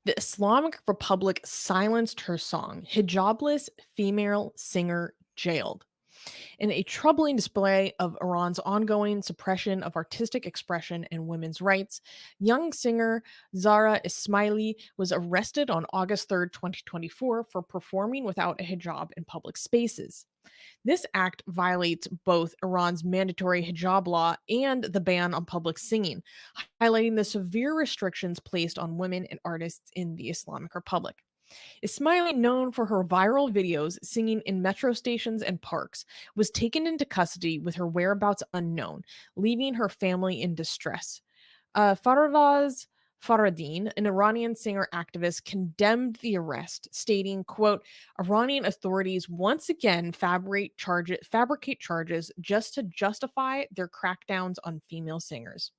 The Islamic Republic silenced her song, Hijab-less female singer jailed. In a troubling display of Iran's ongoing suppression of artistic expression and women's rights, young singer Zara Ismaili was arrested on August 3rd, 2024, for performing without a hijab in public spaces. This act violates both Iran's mandatory hijab law and the ban on public singing, highlighting the severe restrictions placed on women and artists in the Islamic Republic. Ismaili, known for her viral videos singing in metro stations and parks, was taken into custody with her whereabouts unknown, leaving her family in distress. Faravaz Faradin, an Iranian singer activist, condemned the arrest, stating, quote, Iranian authorities once again fabricate charges just to justify their crackdowns on female singers.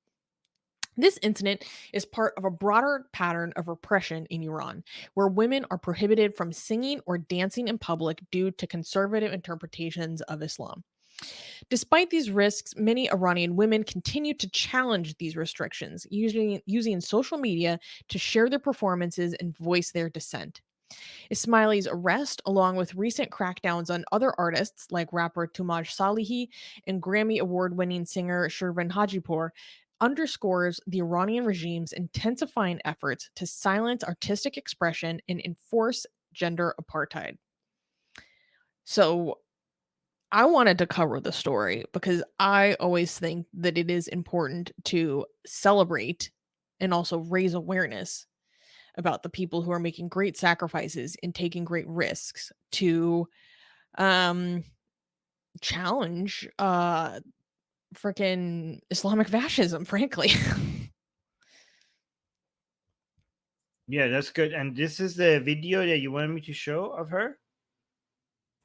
This incident is part of a broader pattern of repression in Iran, where women are prohibited from singing or dancing in public due to conservative interpretations of Islam. Despite these risks, many Iranian women continue to challenge these restrictions, using social media to share their performances and voice their dissent. Ismaili's arrest, along with recent crackdowns on other artists like rapper Tumaj Salihi and Grammy award winning singer Shervin Hajipour, underscores the Iranian regime's intensifying efforts to silence artistic expression and enforce gender apartheid. So, I wanted to cover the story because I always think that it is important to celebrate and also raise awareness about the people who are making great sacrifices and taking great risks to um challenge freaking Islamic fascism, frankly. Yeah, that's good. And this is the video that you wanted me to show of her?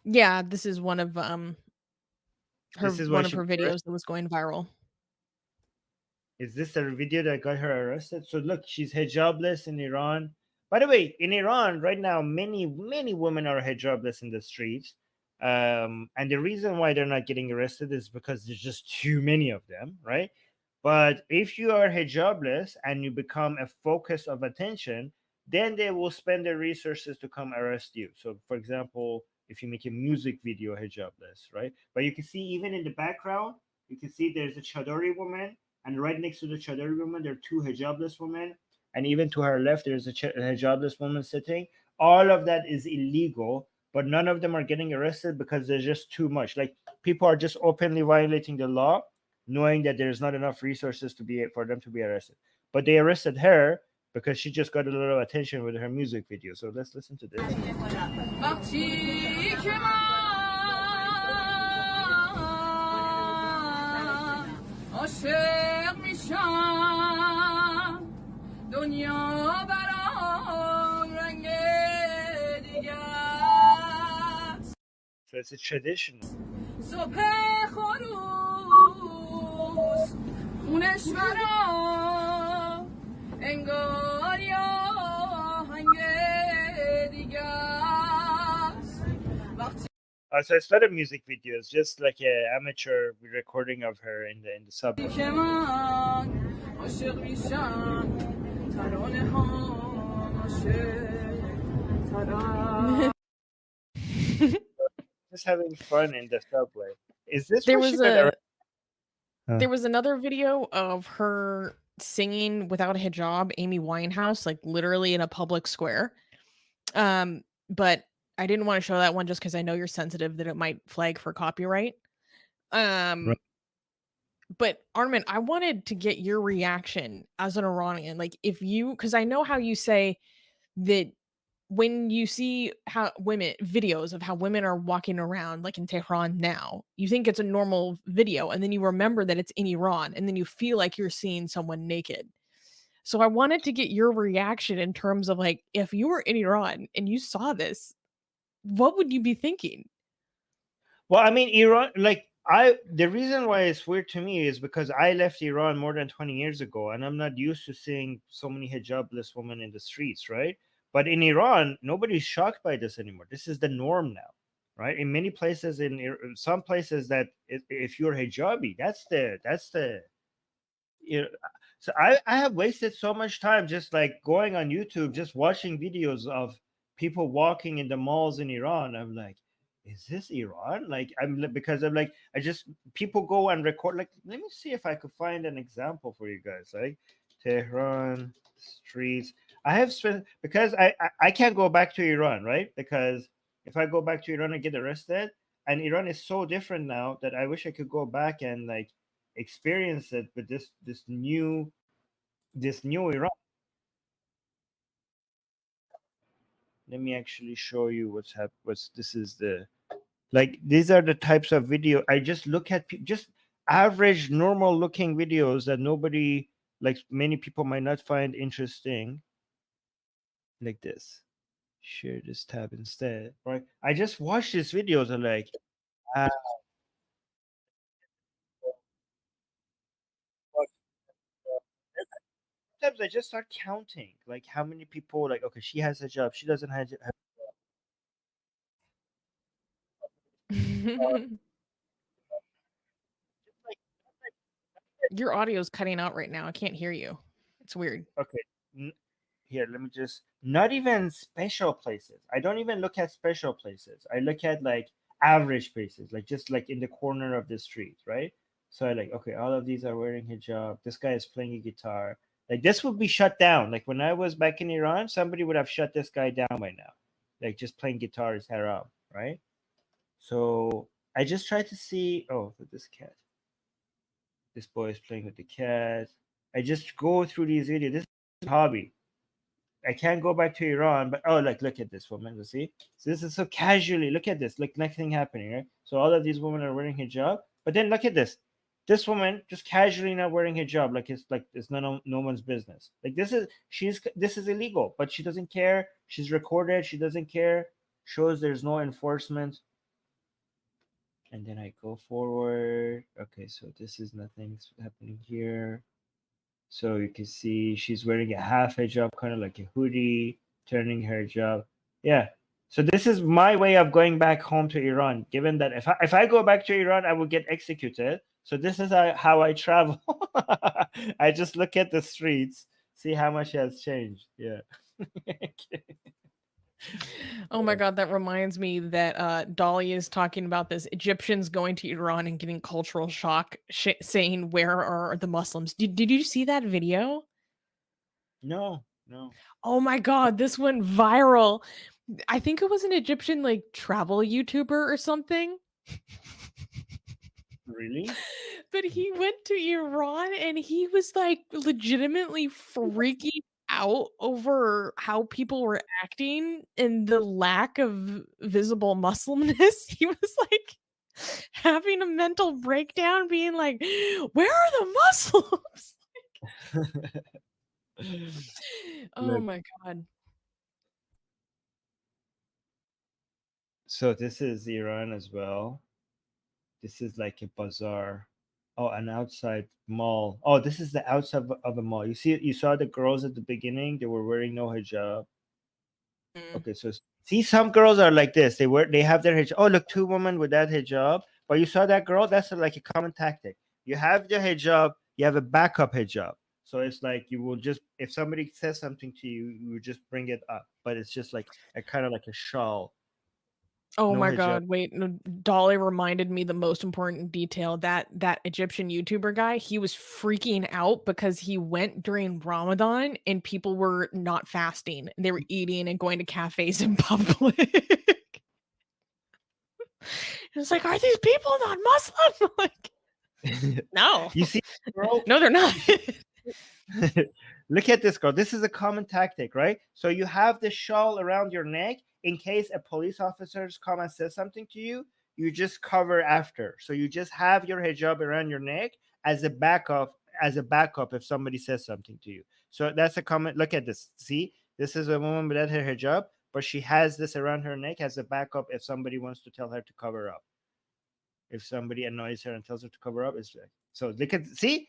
Yeah, this is one of This is why she her got arrested? videos that was going viral. Is this the video that got her arrested? So look, she's hijabless in Iran. By the way, in Iran right now, many women are hijabless in the streets. And the reason why they're not getting arrested is because there's just too many of them, right? But if you are hijabless and you become a focus of attention, then they will spend their resources to come arrest you. So, for example, if you make a music video hijabless, right? But you can see even in the background, you can see there's a Chadori woman, and right next to the Chadori woman, there are two hijabless women, and even to her left, there's a hijabless woman sitting. All of that is illegal, but none of them are getting arrested because there's just too much. Like, people are just openly violating the law, knowing that there's not enough resources to be for them to be arrested. But they arrested her because she just got a little attention with her music video. So let's listen to this. So it's a traditional. So it's not a music video. It's just like an amateur recording of her in the subway. Just having fun in the subway. Is this There where she was got arrested? there was another video of her singing without a hijab, Amy Winehouse, like literally in a public square. But I didn't want to show that one just because I know you're sensitive that it might flag for copyright. Um, Right. but Armin, I wanted to get your reaction as an Iranian. Like, if you, because I know how you say that when you see how women videos of how women are walking around like in Tehran now, you think it's a normal video, and then you remember that it's in Iran, and then you feel like you're seeing someone naked. So I wanted to get your reaction in terms of like, if you were in Iran and you saw this, what would you be thinking? Well, I mean, Iran, like, the reason why it's weird to me is because I left Iran more than 20 years ago, and I'm not used to seeing so many hijabless women in the streets, right? But in Iran, nobody's shocked by this anymore. This is the norm now, right? In many places, in some places, that if you're hijabi, that's the you know, So I have wasted so much time just like going on YouTube, just watching videos of people walking in the malls in Iran. I'm like, is this Iran? Like because I'm like, I just people go and record. Like, let me see if I could find an example for you guys. Like Tehran streets. I have spent because I can't go back to Iran, right? Because if I go back to Iran, I get arrested. And Iran is so different now that I wish I could go back and like experience it with this new Iran. Let me actually show you what's this is the like these are the types of video I just look at just average normal looking videos that nobody like many people might not find interesting like this. Share this tab instead, right? I just watch these videos and like ah, sometimes I just start counting like how many people like okay she has a job she doesn't have like Your audio's cutting out right now. I can't hear you. It's weird. okay here let me just not even special places. I don't even look at special places. I look at like average places, like just like in the corner of the street, right? So I like okay all of these are wearing hijab, this guy is playing a guitar. Like this would be shut down. Like when I was back in Iran somebody would have shut this guy down by now, like just playing guitar is haram, right? So I just try to see oh this cat, this boy is playing with the cat. I just go through these videos. This is a hobby. I can't go back to Iran, but oh, like look at this woman. You see, so this is so casually. Look at this, like nothing happening, right? So all of these women are wearing hijab, but then look at this. This woman just casually not wearing hijab, like it's no one's business. Like this is illegal, but she doesn't care. She's recorded. She doesn't care. Shows there's no enforcement. And then I go forward. Okay, so this is nothing's happening here. So you can see she's wearing a half hijab, kind of like a hoodie, turning her hijab. Yeah. So this is my way of going back home to Iran. Given that if I go back to Iran, I will get executed. So this is how I travel. I just look at the streets, see how much has changed. Yeah. Oh my god, that reminds me that Dolly is talking about this Egyptians going to Iran and getting cultural shock, saying, "Where are the Muslims?" Did you see that video? No, no, Oh my god, this went viral. I think it was an Egyptian like travel YouTuber or something. really. But he went to Iran and he was like legitimately freaking out over how people were acting and the lack of visible Muslimness. He was like having a mental breakdown, being like, "Where are the Muslims?" Oh Look, my god. so this is Iran as well. This is like a bazaar. Oh, an outside mall. Oh, this is the outside of a mall. You saw the girls at the beginning. They were wearing no hijab. Mm. Okay, so see, some girls are like this. They have their hijab. Oh, look, two women with that hijab. But you saw that girl. That's like a common tactic. You have the hijab. You have a backup hijab. So it's like you will just if somebody says something to you, you would just bring it up. But it's just like a kind of like a shawl, Oh no my hijab. god, wait, no, Dolly reminded me the most important detail that Egyptian YouTuber guy, he was freaking out because he went during Ramadan and people were not fasting. They were eating and going to cafes in public. It's like, are these people not Muslim? Like, no, You see, girl. no, they're not. Look at this girl. This is a common tactic, right? So you have the shawl around your neck in case a police officers come and says something to you. You just cover after. So you just have your hijab around your neck as a backup. As a backup, if somebody says something to you. So that's a comment. Look at this. See, this is a woman without her hijab, but she has this around her neck as a backup if somebody wants to tell her to cover up. If somebody annoys her and tells her to cover up, it's like so. Look at see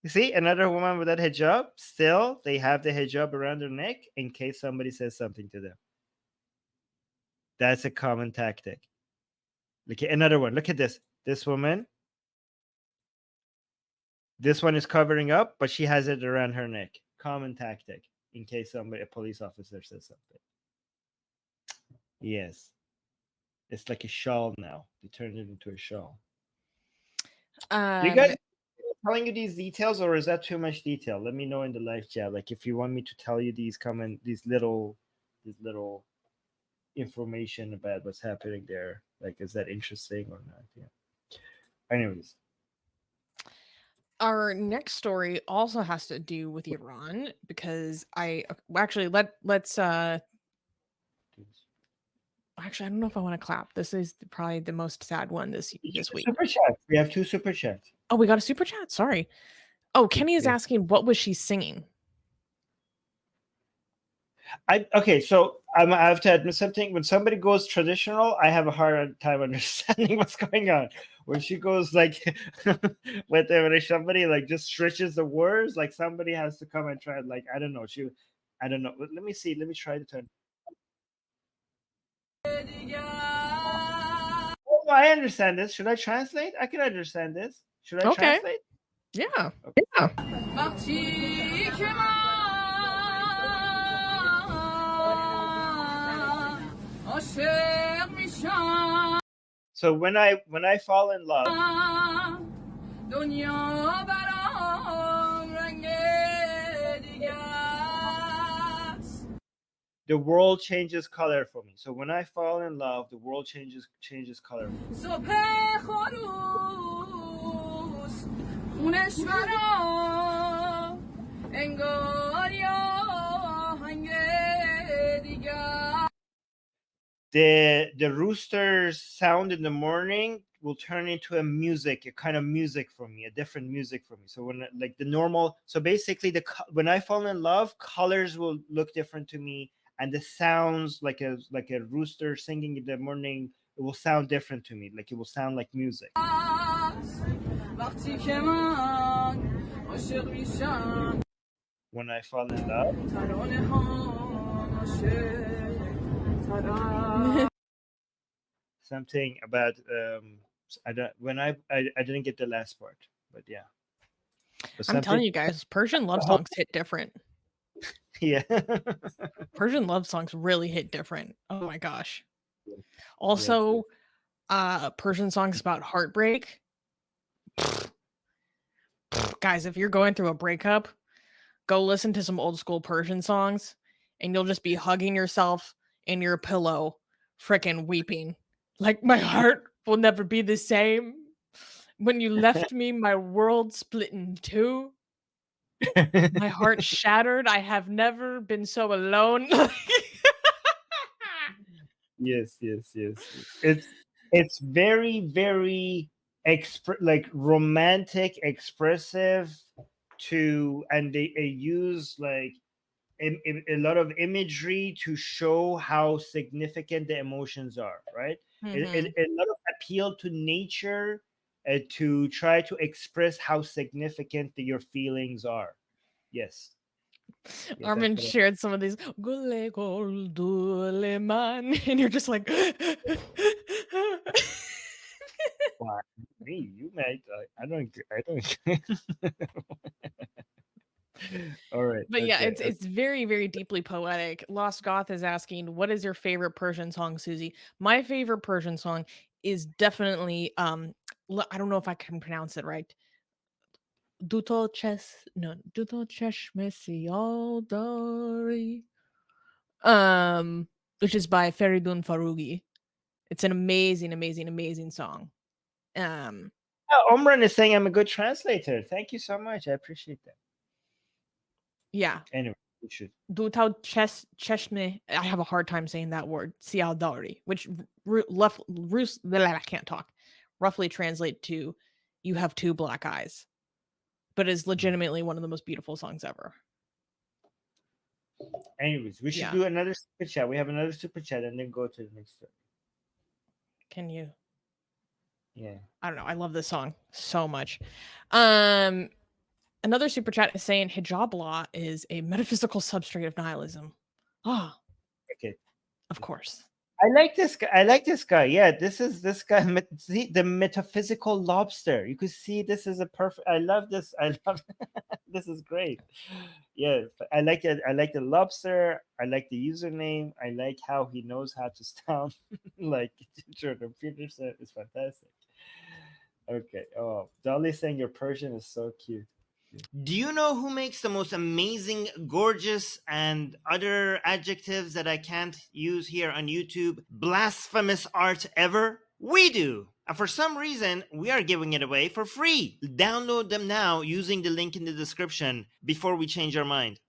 you see another woman with that hijab. Still, they have the hijab around their neck in case somebody says something to them. That's a common tactic. Look at another one. Look at this. This woman. This one is covering up, but she has it around her neck. Common tactic in case a police officer says something. Yes. It's like a shawl now. They turned it into a shawl. You guys telling you these details, or is that too much detail? Let me know in the live chat. Like if you want me to tell you these little information about what's happening there. Like, is that interesting or not? Yeah. Anyways. Our next story also has to do with Iran because actually I don't know if I want to clap. This is probably the most sad one this week. Super chat. We have 2 super chats. Oh, we got a super chat. Sorry. Oh, Kenny is asking, what was she singing? Okay, so I have to admit something. When somebody goes traditional, I have a hard time understanding what's going on. When she goes like, when somebody like just stretches the words, like somebody has to come and try. Like I don't know. I don't know. Let me see. Let me try to turn. Oh, I understand this. Should I translate? I can understand this. Should I translate? Yeah. Okay. Yeah. So when I fall in love, the world changes color for me. So when I fall in love, the world changes color for me. The rooster's sound in the morning will turn into a kind of music for me, a different music for me. So when like the normal, so basically when I fall in love, colors will look different to me, and the sounds like a rooster singing in the morning, it will sound different to me. Like it will sound like music. When I fall in love. Something about I didn't get the last part, but yeah. I'm telling you guys, Persian love songs hit different. Yeah. Persian love songs really hit different. Oh my gosh. Also, Persian songs about heartbreak. Guys, if you're going through a breakup, go listen to some old school Persian songs and you'll just be hugging yourself in your pillow, freaking weeping. Like, my heart will never be the same. When you left me, my world split in two. My heart shattered. I have never been so alone. Yes. It's very, very like romantic, expressive and they use like a lot of imagery to show how significant the emotions are, right? A lot of appeal to nature to try to express how significant your feelings are. Yes. Armin shared some of these, and you're just like, wow, me, you made. I don't. All right. But yeah, it's very, very deeply poetic. Lost Goth is asking, what is your favorite Persian song, Susie? My favorite Persian song is definitely I don't know if I can pronounce it right. Duto Cheshme Siyal Dari. Which is by Feridun Farugi. It's an amazing, amazing, amazing song. Omran is saying I'm a good translator. Thank you so much. I appreciate that. Yeah. Anyway, we should. Dutau Cheshme. I have a hard time saying that word. Siyal Dari, which I can't talk. Roughly translate to "You have two black eyes," but is legitimately one of the most beautiful songs ever. Anyways, we should do another super chat. We have another super chat, and then go to the next story. Can you? Yeah. I don't know. I love this song so much. Another super chat is saying hijab law is a metaphysical substrate of nihilism. Ah. Okay. Of course. I like this guy. I like this guy. Yeah, this guy. See the metaphysical lobster. You could see this is a perfect. I love this. I love. This is great. Yeah, I like it. I like the lobster. I like the username. I like how he knows how to sound like Jordan Peterson. It's fantastic. Okay. Oh, Dolly saying your Persian is so cute. Do you know who makes the most amazing, gorgeous, and other adjectives that I can't use here on YouTube, blasphemous art ever? We do! And for some reason, we are giving it away for free. Download them now using the link in the description before we change our mind.